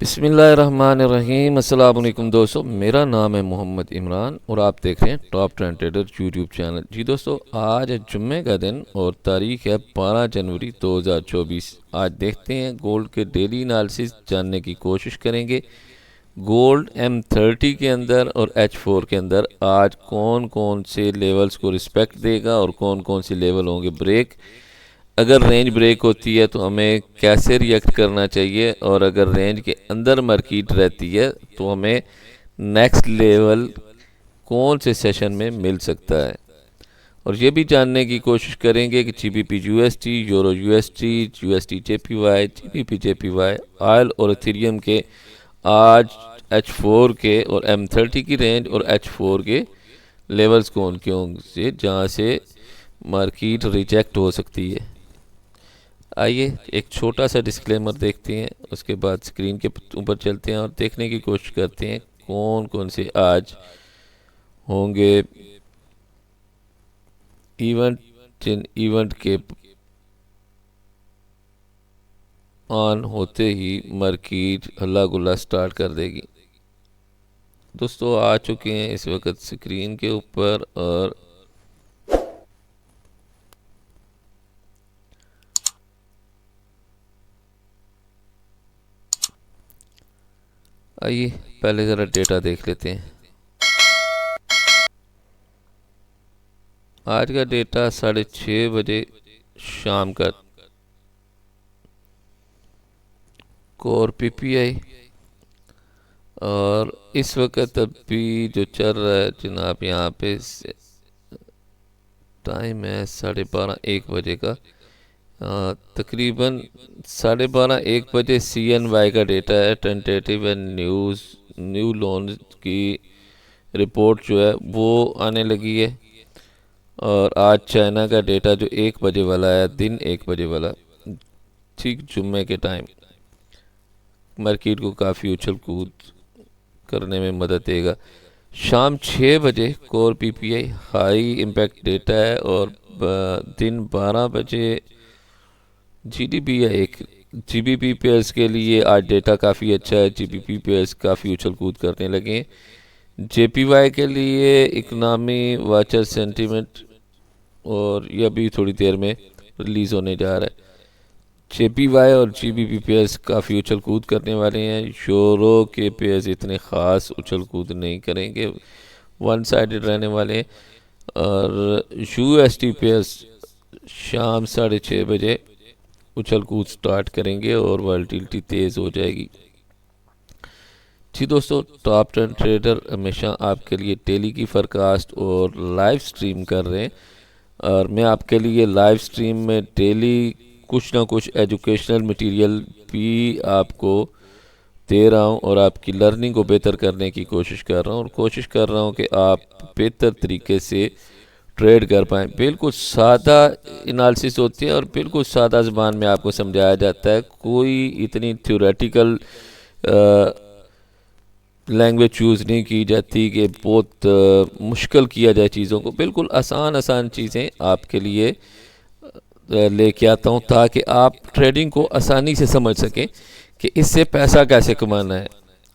बिस्मिल्लाहिर्रहमानिर्रहीम। अस्सलाम वालेकुम दोस्तों, मेरा नाम है मोहम्मद इमरान और आप देख रहे हैं top trend trader YouTube channel. जी दोस्तों, आज है जुम्मे का दिन और तारीख है 12 जनवरी 2024। आज देखते हैं गोल्ड के डेली एनालिसिस जानने की कोशिश करेंगे। गोल्ड M30 के अंदर और H4 के अंदर आज कौन कौन से लेवल्स को रिस्पेक्ट देगा और कौन कौन से लेवल होंगे ब्रेक। अगर रेंज ब्रेक होती है तो हमें कैसे रिएक्ट करना चाहिए, और अगर रेंज के अंदर मार्केट रहती है तो हमें नेक्स्ट लेवल कौन से सेशन में मिल सकता है। और ये भी जानने की कोशिश करेंगे कि GBP USD, euro USD, USD JPY, GBP JPY, oil और इथेरियम के आज H4 के और M30 की रेंज और H4 के लेवल्स कौन के होंगे जहाँ से मार्केट रिजेक्ट हो सकती है। आइए एक छोटा सा डिस्क्लेमर देखते हैं, उसके बाद स्क्रीन के ऊपर चलते हैं और देखने की कोशिश करते हैं कौन कौन से आज होंगे इवेंट। जिन इवेंट के ऑन होते ही मार्केट हल्ला गुल्ला स्टार्ट कर देगी। दोस्तों आ चुके हैं इस वक्त स्क्रीन के ऊपर और आइए पहले ज़रा डेटा देख लेते हैं। आज का डेटा 6:30 शाम का कोर PPI और इस वक्त अभी जो चल रहा है जनाब, यहाँ पे टाइम है 12:30-1 बजे का। तकरीबन 12:30-1 बजे CNY का डेटा है। टेंटेटिव एंड न्यू लोन की रिपोर्ट जो है वो आने लगी है। और आज चाइना का डेटा जो 1 बजे वाला है, दिन 1 बजे वाला, ठीक जुम्मे के टाइम मार्केट को काफ़ी उछल कूद करने में मदद देगा। शाम 6 बजे core PPI high impact data है और दिन 12 बजे GDP या एक GBP पेयर्स के लिए आज डेटा काफ़ी अच्छा है। GBP पेयर्स काफ़ी उछल कूद करने लगे हैं। JPY के लिए इकनॉमी वाचर सेंटीमेंट और यह भी थोड़ी देर में रिलीज़ होने जा रहा है। JPY और GBP पेयर्स काफ़ी उछल कूद करने वाले हैं। यूरो के पेयर्स इतने ख़ास उछल कूद नहीं करेंगे, वन साइडेड रहने वाले हैं। और USD पेयर्स शाम 6:30 उछल कूद स्टार्ट करेंगे और वॉलेटिलिटी तेज़ हो जाएगी। जी दोस्तों, टॉप 10 ट्रेडर हमेशा आपके लिए डेली की फोरकास्ट और लाइव स्ट्रीम कर रहे हैं। और मैं आपके लिए लाइव स्ट्रीम में डेली कुछ ना कुछ एजुकेशनल मटेरियल भी आपको दे रहा हूं और आपकी लर्निंग को बेहतर करने की कोशिश कर रहा हूं और कोशिश कर रहा हूं कि आप बेहतर तरीके से ट्रेड कर पाएँ। बिल्कुल सादा एनालिसिस होती है और बिल्कुल सादा ज़बान में आपको समझाया जाता है। कोई इतनी थ्योरेटिकल लैंग्वेज चूज़ नहीं की जाती कि बहुत मुश्किल किया जाए चीज़ों को। बिल्कुल आसान आसान चीज़ें आपके लिए लेके आता हूँ ताकि आप ट्रेडिंग को आसानी से समझ सकें कि इससे पैसा कैसे कमाना है।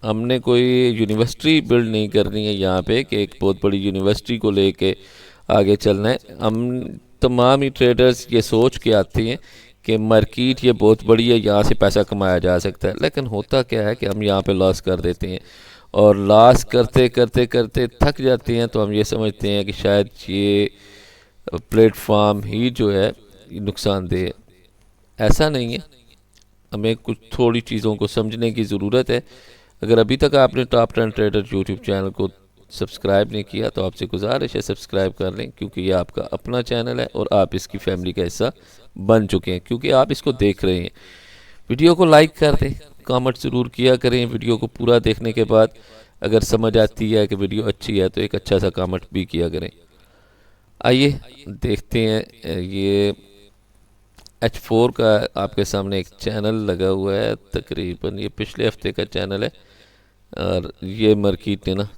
हमने कोई यूनिवर्सिटी बिल्ड नहीं करनी है यहाँ पे कि एक बहुत बड़ी यूनिवर्सिटी को लेके आगे चलना है। हम तमाम ही ट्रेडर्स ये सोच के आते हैं कि मार्केट ये बहुत बड़ी है, यहाँ से पैसा कमाया जा सकता है। लेकिन होता क्या है कि हम यहाँ पे लॉस कर देते हैं और लॉस करते करते करते थक जाते हैं, तो हम ये समझते हैं कि शायद ये प्लेटफॉर्म ही जो है नुकसानदेह है। ऐसा नहीं है, हमें कुछ थोड़ी चीज़ों को समझने की ज़रूरत है। अगर अभी तक आपने टॉप 10 ट्रेडर यूट्यूब चैनल को सब्सक्राइब नहीं किया तो आपसे गुजारिश है सब्सक्राइब कर लें, क्योंकि ये आपका अपना चैनल है और आप इसकी फैमिली का हिस्सा बन चुके हैं क्योंकि आप इसको देख रहे हैं। वीडियो को लाइक कर दें, कमेंट ज़रूर किया करें। वीडियो को पूरा देखने के बाद अगर समझ आती है कि वीडियो अच्छी है तो एक अच्छा सा कमेंट भी किया करें। आइए देखते हैं। ये H4 का आपके सामने एक चैनल लगा हुआ है, तकरीबन ये पिछले हफ्ते का चैनल है और ये मार्केट ने ना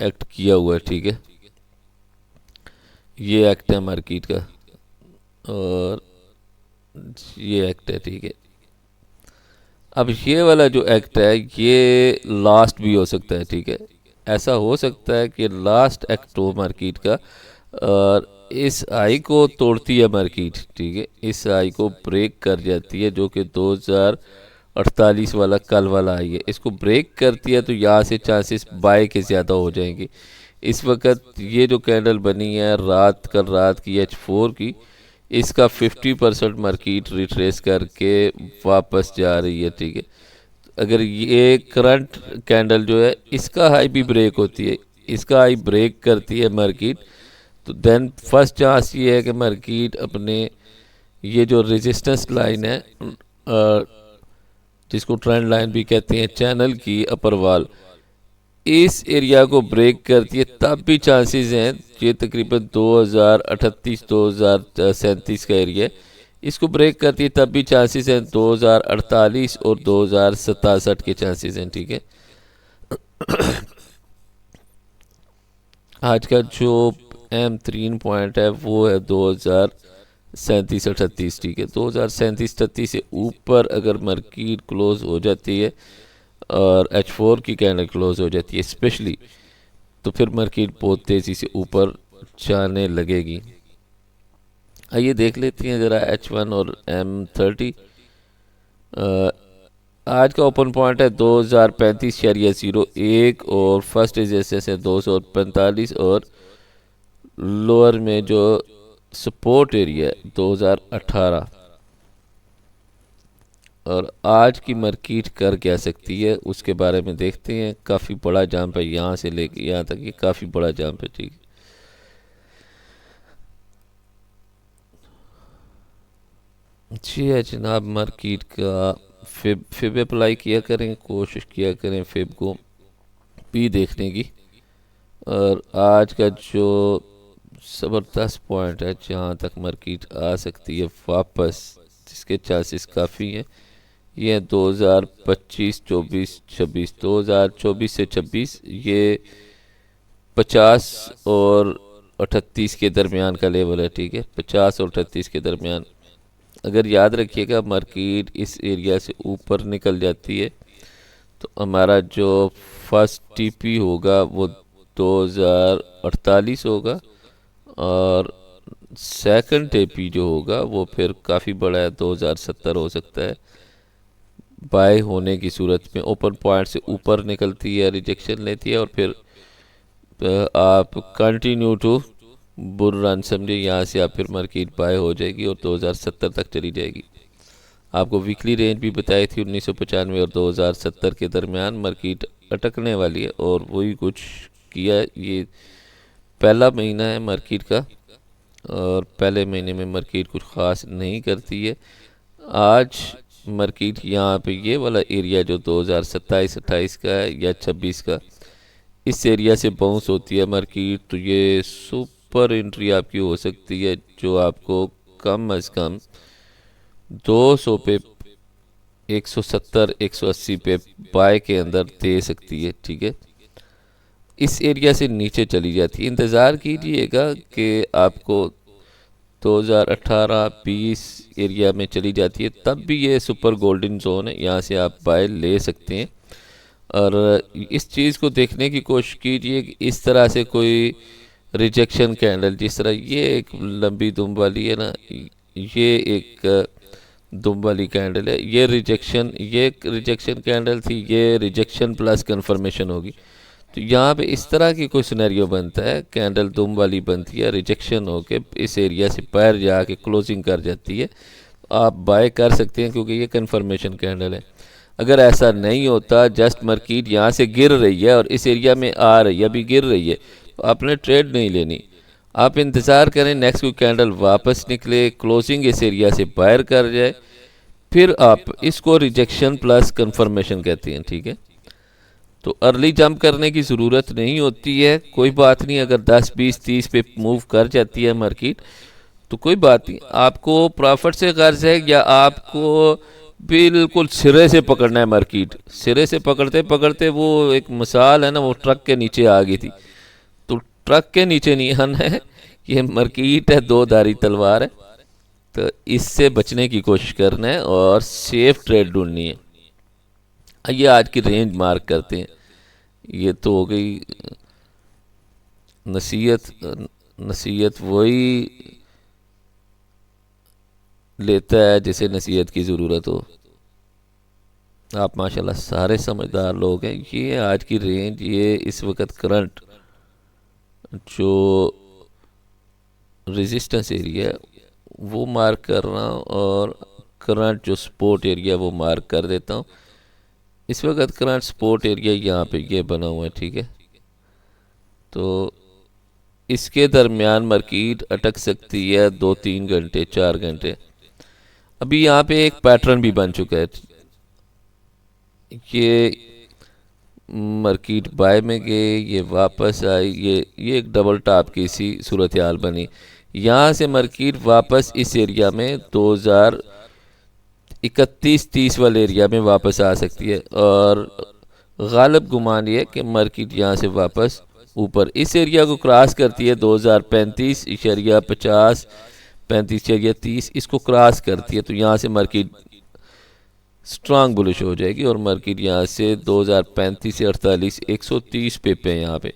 एक्ट किया हुआ है। ठीक है, ये एक्ट है मार्केट का और ये एक्ट है। ठीक है, अब ये वाला जो एक्ट है ये लास्ट भी हो सकता है, ठीक है। ऐसा हो सकता है कि लास्ट एक्ट हो मार्केट का और इस हाई को तोड़ती है मार्केट, ठीक है, इस हाई को ब्रेक कर जाती है जो कि 2048 वाला कल वाला हाई है, इसको ब्रेक करती है तो यहाँ से चांसेस बाय के ज़्यादा हो जाएंगे। इस वक्त ये जो कैंडल बनी है कल रात की H4 की, इसका 50% मार्केट रिट्रेस करके वापस जा रही है, ठीक है। अगर ये करंट कैंडल जो है इसका हाई भी ब्रेक होती है, इसका हाई ब्रेक करती है मार्केट, तो देन फर्स्ट चांस ये है कि मार्केट अपने ये जो रेजिस्टेंस लाइन है जिसको ट्रेंड लाइन भी कहते हैं, चैनल की अपर वॉल, इस एरिया को ब्रेक करती है तब भी चांसेस हैं, ये तकरीबन 2038 2037 का एरिया है, इसको ब्रेक करती है तब भी चांसेस हैं 2048 और 2067 के चांसेस हैं, ठीक है। आज का जो अहम तरीन पॉइंट है वो है 2037-38, ठीक है। 2037-38 से ऊपर अगर मार्केट क्लोज हो जाती है और H4 की कैंडल क्लोज हो जाती है स्पेशली, तो फिर मार्केट बहुत तेज़ी से ऊपर जाने लगेगी। आइए देख लेते हैं ज़रा H1 और M30। आज का ओपन पॉइंट है 2035.01 और फर्स्ट रेजिस्टेंस है 245 और लोअर में जो सपोर्ट एरिया है 2018। और आज की मार्केट कर क्या सकती है उसके बारे में देखते हैं। काफ़ी बड़ा जंप है यहाँ से लेके यहाँ तक, ये काफ़ी बड़ा जंप है, ठीक है। जी है जनाब, मार्केट का फिब अप्लाई किया करें, कोशिश किया करें फिब को भी देखने की। और आज का जो ज़बरदस्त पॉइंट है जहाँ तक मार्केट आ सकती है वापस, जिसके चांसेस काफ़ी हैं, ये 2025 24 26, 2024 से 26, ये 50 और 38 के दरमियान का लेवल है, ठीक है, 50 और 38 के दरमियान। अगर याद रखिएगा मार्केट इस एरिया से ऊपर निकल जाती है तो हमारा जो फर्स्ट टीपी होगा वो 2048 होगा और सेकंड टीपी जो होगा वो फिर काफ़ी बड़ा है, 2070 हो सकता है। बाय होने की सूरत में ओपन पॉइंट से ऊपर निकलती है, रिजेक्शन लेती है और फिर आप कंटिन्यू टू बुल रन समझे, यहाँ से आप फिर मार्केट बाय हो जाएगी और 2070 तक चली जाएगी। आपको वीकली रेंज भी बताई थी 1995 और 2070 के दरमियान मार्केट अटकने वाली है और वही कुछ किया। ये पहला महीना है मार्केट का और पहले महीने में मार्केट कुछ ख़ास नहीं करती है। आज मार्केट यहाँ पे ये वाला एरिया जो 2027-28 का है या 26 का, इस एरिया से बाउंस होती है मार्केट, तो ये सुपर एंट्री आपकी हो सकती है जो आपको कम अज़ कम 200 पे, 170 180 पे बाय के अंदर दे सकती है, ठीक है। इस एरिया से नीचे चली जाती है, इंतज़ार कीजिएगा कि आपको 2018-20 एरिया में चली जाती है, तब भी ये सुपर गोल्डन जोन है, यहाँ से आप बाय ले सकते हैं। और इस चीज़ को देखने की कोशिश कीजिए कि इस तरह से कोई रिजेक्शन कैंडल, जिस तरह ये एक लंबी दुम वाली है ना, ये एक दुम वाली कैंडल है, ये रिजेक्शन कैंडल थी, ये रिजेक्शन प्लस कंफर्मेशन होगी। तो यहाँ पे इस तरह की कोई सिनेरियो बनता है, कैंडल दुम वाली बनती है, रिजेक्शन होके इस एरिया से बाहर जाके क्लोजिंग कर जाती है, आप बाय कर सकते हैं क्योंकि ये कंफर्मेशन कैंडल है। अगर ऐसा नहीं होता, जस्ट मार्केट यहाँ से गिर रही है और इस एरिया में आ रही है, अभी गिर रही है, तो आपने ट्रेड नहीं लेनी, आप इंतज़ार करें नेक्स्ट कोई कैंडल वापस निकले, क्लोजिंग इस एरिया से बाहर कर जाए, फिर आप इसको रिजेक्शन प्लस कंफर्मेशन कहते हैं, ठीक है। तो अर्ली जंप करने की ज़रूरत नहीं होती है, कोई बात नहीं। अगर 10 20 30 पे मूव कर जाती है मार्केट तो कोई बात नहीं, आपको प्रॉफिट से गर्ज है या आपको बिल्कुल सिरे से पकड़ना है मार्केट। सिरे से पकड़ते पकड़ते वो एक मिसाल है ना, वो ट्रक के नीचे आ गई थी, तो ट्रक के नीचे नहीं आना है, ये मार्केट है, दो धारी तलवार है, तो इससे बचने की कोशिश करना है और सेफ ट्रेड ढूंढनी है। आइए आज की रेंज मार्क करते हैं। ये तो हो गई नसीहत। नसीहत वही लेता है जिसे नसीहत की ज़रूरत हो। आप माशाल्लाह सारे समझदार लोग हैं। ये आज की रेंज, ये इस वक्त करंट जो रेजिस्टेंस एरिया है वो मार्क कर रहा हूँ, और करंट जो सपोर्ट एरिया वो मार्क कर देता हूँ। इस वक्त करंट सपोर्ट एरिया यहाँ पे ये बना हुआ है, ठीक है। तो इसके दरमियान मार्केट अटक सकती है 2-3 घंटे 4 घंटे। अभी यहाँ पे एक पैटर्न भी बन चुका है। ये मार्केट बाय में गए, ये वापस आई, ये एक डबल टॉप की सी सूरत हाल बनी। यहाँ से मार्केट वापस इस एरिया में 2031-30 वाले एरिया में वापस आ सकती है, और गालिब गुमान ये है कि मार्केट यहाँ से वापस ऊपर इस एरिया को क्रॉस करती है 2035.50, 35.30 इसको क्रॉस करती है, तो यहाँ से मार्केट स्ट्रांग बुलिश हो जाएगी, और मार्केट यहाँ से 2035 से 48 130 पे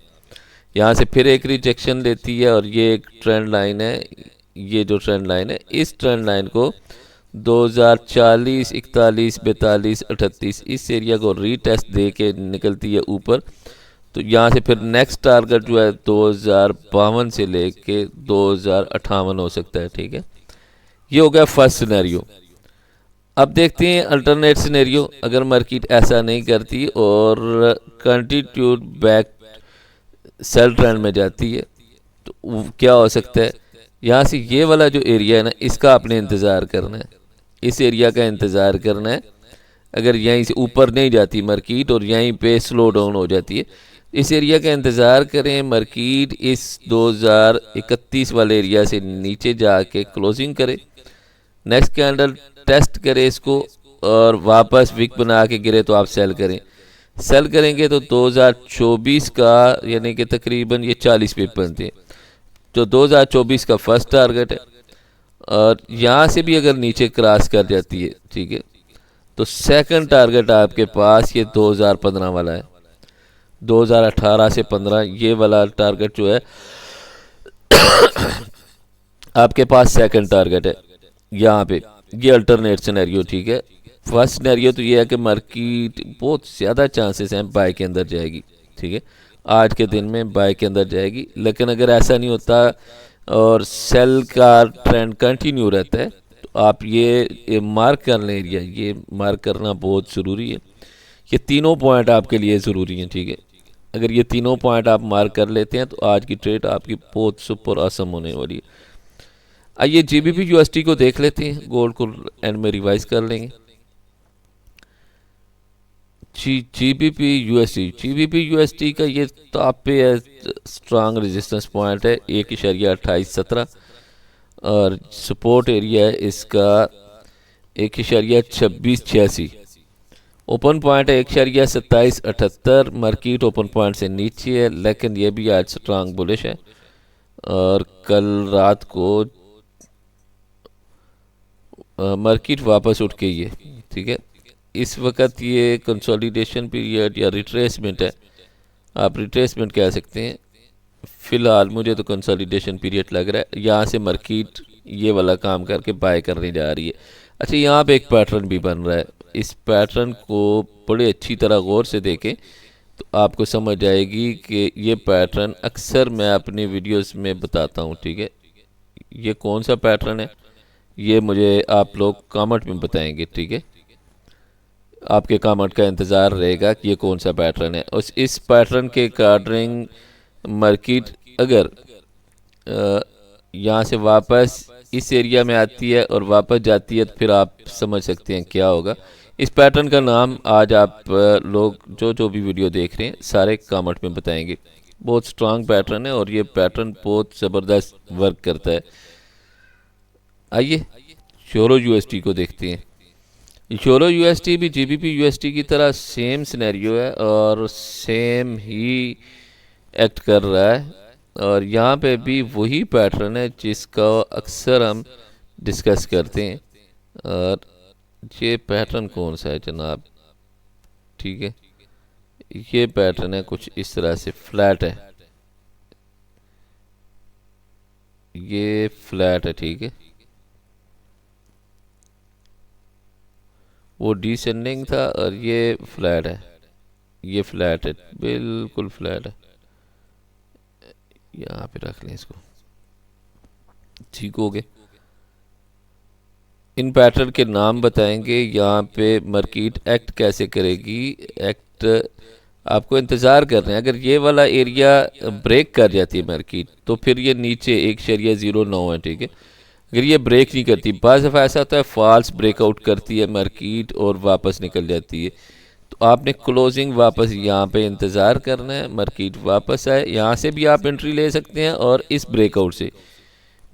यहाँ से फिर एक रिजेक्शन लेती है, और ये एक ट्रेंड लाइन है। ये जो ट्रेंड लाइन है, इस ट्रेंड लाइन को 2040 41 42 38 इस एरिया को रीटेस्ट दे के निकलती है ऊपर। तो यहाँ से फिर नेक्स्ट टारगेट जो है 2052 से लेके 2058 हो सकता है, ठीक है। ये हो गया फर्स्ट सिनेरियो। अब देखते हैं अल्टरनेट सिनेरियो। अगर मार्केट ऐसा नहीं करती और कंटिन्यूड बैक सेल ट्रेंड में जाती है तो क्या हो सकता है। यहाँ से ये वाला जो एरिया है ना, इसका आपने इंतज़ार करना है, इस एरिया का इंतज़ार करना है। अगर यहीं से ऊपर नहीं जाती मार्केट और यहीं पे स्लो डाउन हो जाती है, इस एरिया का इंतज़ार करें। मार्केट इस 2031 वाले एरिया से नीचे जाके क्लोजिंग करे, नेक्स्ट कैंडल टेस्ट करे इसको, और वापस विक बना के गिरे तो आप सेल करें। सेल करेंगे तो 2024 का यानी कि तकरीबन ये 40 पिप बनते हैं, जो 2024 का फर्स्ट टारगेट है। और यहाँ से भी अगर नीचे क्रॉस कर जाती है, ठीक है, तो सेकंड टारगेट आपके पास ये 2015 वाला है। 2018 से 15 ये वाला टारगेट जो है आपके पास सेकंड टारगेट है यहाँ पे। ये अल्टरनेट सिनेरियो, ठीक है। फर्स्ट सिनेरियो तो ये है कि मार्केट बहुत ज़्यादा चांसेस हैं बाय के अंदर जाएगी, ठीक है, आज के दिन में बाय के अंदर जाएगी। लेकिन अगर ऐसा नहीं होता और सेल का ट्रेंड कंटिन्यू रहता है तो आप ये मार्क कर लें एरिया, ये मार्क करना बहुत ज़रूरी है। ये तीनों पॉइंट आपके लिए ज़रूरी हैं, ठीक है। अगर ये तीनों पॉइंट आप मार्क कर लेते हैं तो आज की ट्रेड आपकी बहुत सुपर आसम होने वाली है। आइए जीबीपी यूएसटी को देख लेते हैं, गोल्ड को एंड में रिवाइज कर लेंगे। जीबीपी यूएसटी का ये टॉप पे है, स्ट्रांग रेजिस्टेंस पॉइंट है 1.2817, और सपोर्ट एरिया है इसका 1.2686। ओपन पॉइंट है 1.2778। मार्केट ओपन पॉइंट से नीचे है, लेकिन ये भी आज स्ट्रांग बुलिश है, और कल रात को मार्केट वापस उठ गई है, ठीक है। इस वक्त ये कंसोलिडेशन पीरियड या रिट्रेसमेंट है, आप रिट्रेसमेंट कह सकते हैं। फ़िलहाल मुझे तो कंसोलिडेशन पीरियड लग रहा है। यहाँ से मार्केट ये वाला काम करके बाय करने जा रही है। अच्छा, यहाँ पे एक पैटर्न भी बन रहा है। इस पैटर्न को बड़े अच्छी तरह गौर से देखें तो आपको समझ आएगी कि ये पैटर्न अक्सर मैं अपनी वीडियोस में बताता हूँ, ठीक है। ये कौन सा पैटर्न है ये मुझे आप लोग कमेंट में बताएंगे, ठीक है। आपके कमेंट का इंतज़ार रहेगा कि ये कौन सा पैटर्न है। उस इस पैटर्न के अकॉर्डिंग मार्केट अगर यहाँ से वापस इस एरिया में आती है और वापस जाती है तो फिर आप समझ सकते हैं क्या होगा। इस पैटर्न का नाम आज आप लोग जो भी वीडियो देख रहे हैं सारे कमेंट में बताएंगे। बहुत स्ट्रांग पैटर्न है और ये पैटर्न बहुत ज़बरदस्त वर्क करता है। आइए यूरो यूएसटी को देखते हैं। यूरो यूएसटी भी जीबीपी यूएसटी की तरह सेम सिनेरियो है और सेम ही एक्ट कर रहा है, और यहाँ पे भी वही पैटर्न है जिसका अक्सर हम डिस्कस करते हैं। और ये पैटर्न कौन सा है जनाब, ठीक है, ये पैटर्न है कुछ इस तरह से, फ्लैट है, ये फ्लैट है, ठीक है। वो डिसेंडिंग था और ये फ्लैट है, ये फ्लैट है, बिल्कुल फ्लैट है। यहाँ पे रख लें इसको, ठीक हो गए। इन पैटर्न के नाम बताएंगे, यहाँ पे मार्केट एक्ट कैसे करेगी। एक्ट आपको इंतज़ार कर रहे हैं, अगर ये वाला एरिया ब्रेक कर जाती है मार्केट, तो फिर ये नीचे 1.09 है, ठीक है। अगर ये ब्रेक नहीं करती, बाज़ दफ़ा ऐसा होता है फॉल्स ब्रेकआउट करती है मार्केट और वापस निकल जाती है, तो आपने क्लोजिंग वापस यहाँ पे इंतज़ार करना है, मार्केट वापस आए, यहाँ से भी आप एंट्री ले सकते हैं और इस ब्रेकआउट से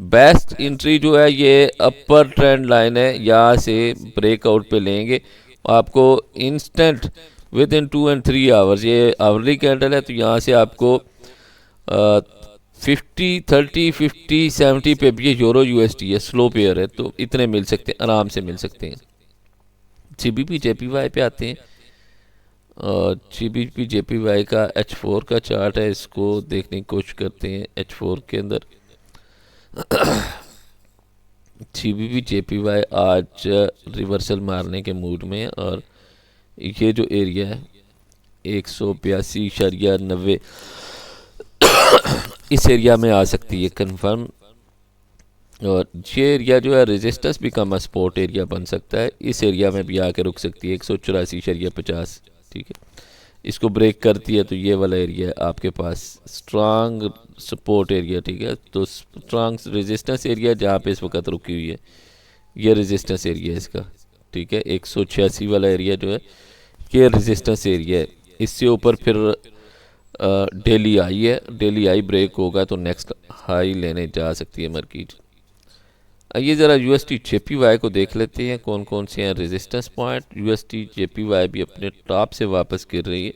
बेस्ट एंट्री जो है ये अपर ट्रेंड लाइन है, यहाँ से ब्रेकआउट पे लेंगे आपको instant with in 2 and 3 hours, ये आवरली कैंडल है, तो यहाँ से आपको 50 30 50 70 पे भी, ये यूरो यूएसडी है, स्लो पेयर है, तो इतने मिल सकते हैं, आराम से मिल सकते हैं। जीबीपी जेपीवाई पे आते हैं, और जीबीपी जेपीवाई का H4 का चार्ट है, इसको देखने की कोशिश करते हैं। H4 के अंदर जीबीपी जेपीवाई आज रिवर्सल मारने के मूड में है, और ये जो एरिया है 182.90 इस एरिया में आ सकती है कंफर्म, और ये एरिया जो है रेजिस्टेंस भी कम सपोर्ट एरिया बन सकता है, इस एरिया में भी आके रुक सकती है 184.50, ठीक है। इसको ब्रेक करती है तो ये वाला एरिया है आपके पास स्ट्रांग सपोर्ट एरिया, ठीक है। तो स्ट्रांग रेजिस्टेंस एरिया जहाँ पे इस वक्त रुकी हुई है, ये रेजिस्टेंस एरिया है इसका, ठीक है। 186 वाला एरिया जो है ये रेजिस्टेंस एरिया है, इससे ऊपर फिर डेली हाई है, डेली हाई ब्रेक होगा तो नेक्स्ट हाई लेने जा सकती है मार्केट। आइए ज़रा यूएसटी जेपीवाई को देख लेते हैं कौन कौन से हैं रेजिस्टेंस पॉइंट। यूएसटी जेपीवाई भी अपने टॉप से वापस गिर रही है,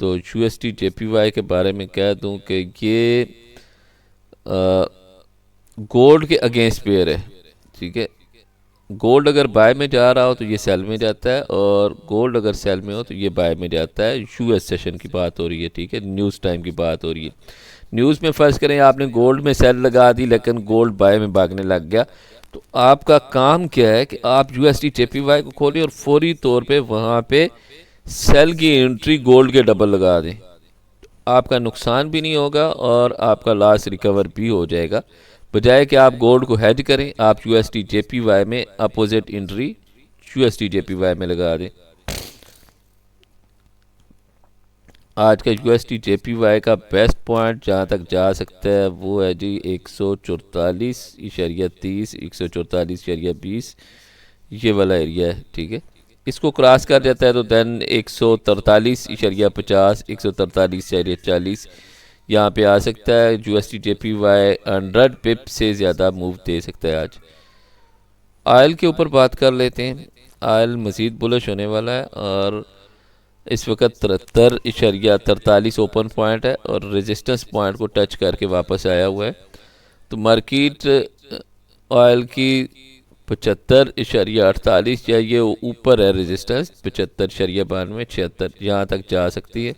तो यूएसटी जेपीवाई के बारे में कह दूं कि ये गोल्ड के अगेंस्ट पेयर है, ठीक है। गोल्ड अगर बाय में जा रहा हो तो ये सेल में जाता है, और गोल्ड अगर सेल में हो तो ये बाय में जाता है। यूएस सेशन की बात हो रही है, ठीक है, न्यूज़ टाइम की बात हो रही है। न्यूज़ में फ़र्ज़ करें आपने गोल्ड में सेल लगा दी, लेकिन गोल्ड बाय में भागने लग गया, तो आपका काम क्या है कि आप यूएसडी जेपीवाई को खोलें और फौरी तौर पे वहाँ पे सेल की एंट्री गोल्ड के डबल लगा दें, आपका नुकसान भी नहीं होगा और आपका लॉस रिकवर भी हो जाएगा। बजाय कि आप गोल्ड को हेज करें, आप यूएसडी जेपीवाई में अपोजिट एंट्री यूएसडी जेपीवाई में लगा दें। आज का यूएसडी जेपीवाई का बेस्ट पॉइंट जहाँ तक जा सकता है वो है जी 144.30, 144.20, ये वाला एरिया है, ठीक है। इसको क्रॉस कर जाता है तो देन 143.50, 143.40 यहाँ पे आ सकता है। यूएसडी जेपीवाई 100 पिप से ज़्यादा मूव दे सकता है आज। आयल के ऊपर बात कर लेते हैं, आयल मज़ीद बुलिश होने वाला है, और इस वक्त 73.43 ओपन पॉइंट है और रेजिस्टेंस पॉइंट को टच करके वापस आया हुआ है। तो मार्केट ऑयल की 75.48 या ये ऊपर है रेजिस्टेंस 75.92 76 यहाँ तक जा सकती है।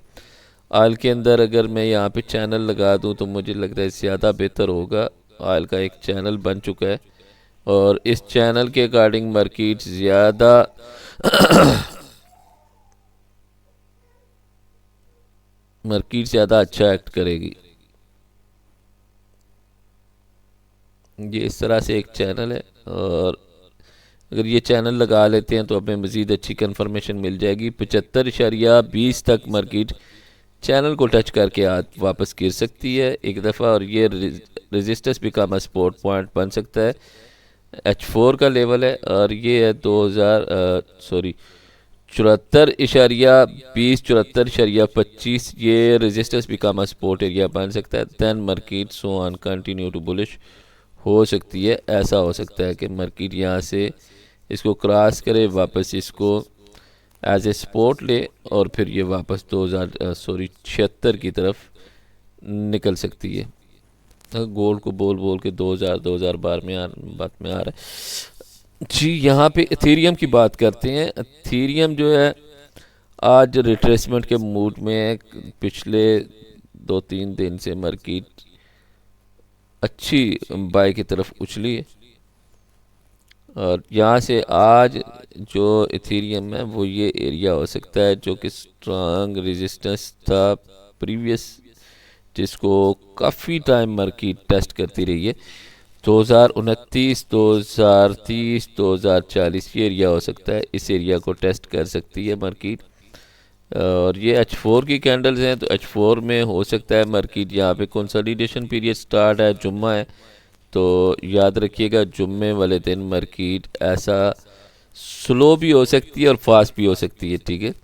ऑयल के अंदर अगर मैं यहाँ पे चैनल लगा दूँ तो मुझे लगता है ज़्यादा बेहतर होगा। ऑयल का एक चैनल बन चुका है और इस चैनल के अकॉर्डिंग मार्केट ज़्यादा मार्केट ज़्यादा अच्छा एक्ट करेगी। ये इस तरह से एक चैनल है, और अगर ये चैनल लगा लेते हैं तो हमें मज़ीद अच्छी कंफर्मेशन मिल जाएगी। 75.20 तक मार्केट चैनल को टच करके आज वापस गिर सकती है एक दफ़ा, और ये रेजिस्टेंस भी का सपोर्ट पॉइंट बन सकता है। H4 का लेवल है और ये है 74.20 74.25, ये रेजिस्टेंस भी का सपोर्ट एरिया बन सकता है। Then market so on continue to bullish हो सकती है। ऐसा हो सकता है कि मार्केट यहाँ से इसको क्रॉस करे, वापस इसको एज ए सपोर्ट ले और फिर ये वापस 76 की तरफ निकल सकती है। गोल्ड को बोल बोल के 2012 में बात में आ रहा है जी। यहाँ पे इथेरियम की बात करते हैं। इथेरियम जो है आज रिट्रेसमेंट के मूड में है। पिछले 2-3 दिन से मार्केट अच्छी बाय की तरफ उछली है और यहाँ से आज जो इथेरियम है वो ये एरिया हो सकता है जो कि स्ट्रांग रेजिस्टेंस था प्रीवियस, जिसको काफ़ी टाइम मार्केट टेस्ट करती रही है। 2029, 2030, 2040 ये एरिया हो सकता है, इस एरिया को टेस्ट कर सकती है मार्केट। और ये H4 की कैंडल्स हैं, तो H4 में हो सकता है मार्केट यहाँ पे कंसोलिडेशन पीरियड स्टार्ट है, जुम्मा है, तो याद रखिएगा जुम्मे वाले दिन मार्केट ऐसा स्लो भी हो सकती है और फास्ट भी हो सकती है, ठीक है।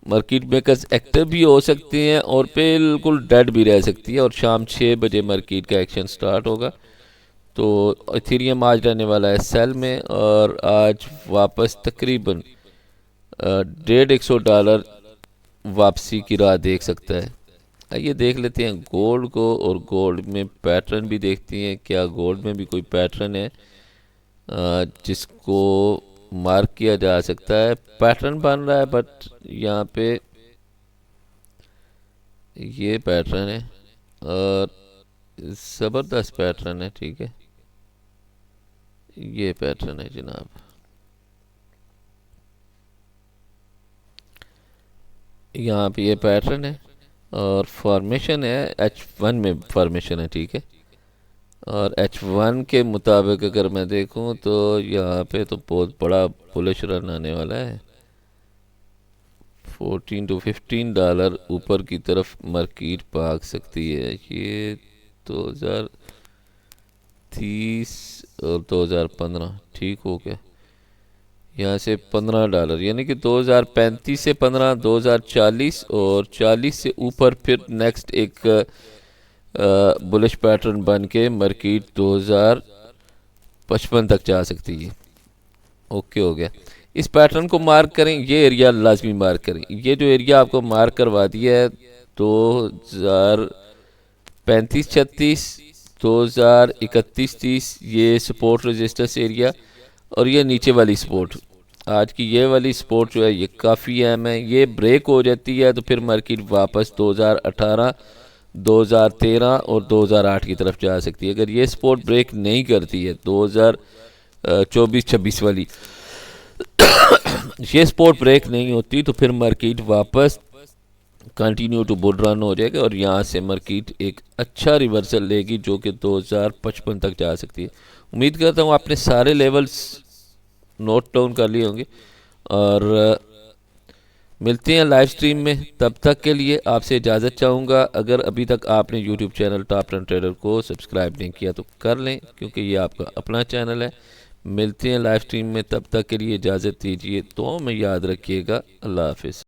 मार्केट मेकर्स एक्टिव भी हो सकते हैं और बिल्कुल डेड भी रह सकती है और शाम 6 बजे मार्केट का एक्शन स्टार्ट होगा। तो इथेरियम आज रहने वाला है सेल में और आज वापस तकरीबन $150 वापसी की राह देख सकता है। आइए देख लेते हैं गोल्ड को, और गोल्ड में पैटर्न भी देखते हैं, क्या गोल्ड में भी कोई पैटर्न है जिसको मार्क किया जा सकता है। पैटर्न बन रहा है बट यहाँ पे ये पैटर्न है और ज़बरदस्त पैटर्न है, ठीक है। ये पैटर्न है जनाब, यहाँ पे ये पैटर्न है और फॉर्मेशन है H1 में फॉर्मेशन है, ठीक है। और H1 के मुताबिक अगर मैं देखूं तो यहाँ पे तो बहुत बड़ा बुलिश रन आने वाला है। $14 to $15 ऊपर की तरफ मार्केट भाग सकती है। ये 2030 और 2015 ठीक हो गया। यहाँ से $15 यानी कि 2035 से 15, 2040 और 40 से ऊपर फिर नेक्स्ट एक बुलिश पैटर्न बन के मार्केट 2055 तक जा सकती है। ओके हो गया। इस पैटर्न को मार्क करें, ये एरिया लाजमी मार्क करें। ये जो एरिया आपको मार्क करवा दिया है 2035, 36, 2031, 30, ये सपोर्ट रेजिस्टेंस एरिया और ये नीचे वाली सपोर्ट, आज की ये वाली सपोर्ट जो है ये काफ़ी अहम है। ये ब्रेक हो जाती है तो फिर मार्केट वापस 2018, 2013 और 2008 की तरफ जा सकती है। अगर ये सपोर्ट ब्रेक नहीं करती है 2024-26 वाली ये सपोर्ट ब्रेक नहीं होती तो फिर मार्केट वापस कंटिन्यू टू बुल रन हो जाएगा और यहाँ से मार्केट एक अच्छा रिवर्सल लेगी जो कि 2055 तक जा सकती है। उम्मीद करता हूँ आपने सारे लेवल्स नोट डाउन कर लिए होंगे और मिलते हैं लाइव स्ट्रीम में। तब तक के लिए आपसे इजाज़त चाहूँगा। अगर अभी तक आपने यूट्यूब चैनल टॉप 10 ट्रेडर को सब्सक्राइब नहीं किया तो कर लें, क्योंकि ये आपका अपना चैनल है। मिलते हैं लाइव स्ट्रीम में, तब तक के लिए इजाज़त दीजिए। तो में याद रखिएगा। अल्लाह हाफिज़।